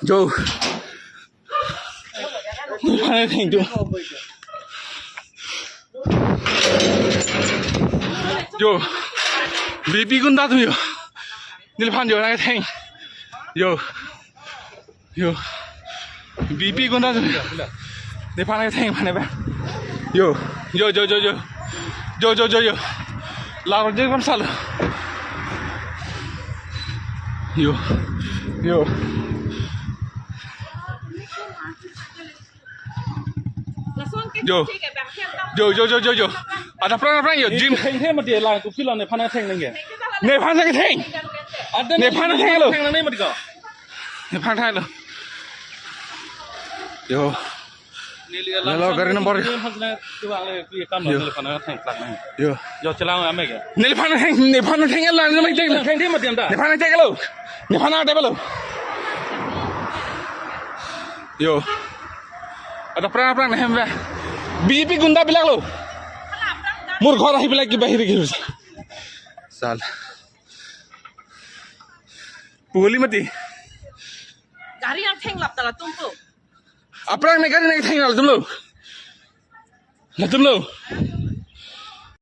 Yo. Anything to. Yo. Baby gunda tu yo. Nilpan yo anything. Yo. Yo. Baby gunda tu. Nilpan anything mana ba? Yo. Yo yo yo yo. Yo yo yo yo. Lawan je kan salah. Yo. Yo. Yo. Yo yo yo yo yo. Ada perang yo gym. Theng mà tiền là tụi phi là này phan theng này kìa. Ne phan theng theng. Ne phan theng lo. Theng này mà đi cả. Ne phan theng lo. Yo. Lo garin nomor. Cái bạn này cái cam là phan theng plug này. Yo. Yo chलाओ em kìa. Ne phan theng la ne mai theng. Theng thế mà tiền ta. Ne phan theng lo. Ne phan ada lo. Yo. Ada perang hem ba. BJP gunda bilang lo. Mur घर आही बिला कि बाहिर गिरु साल पुगली मती गाड़ी yang theng lap tala tumpu अपरांग ने गाड़ी ने थेंग तुम लो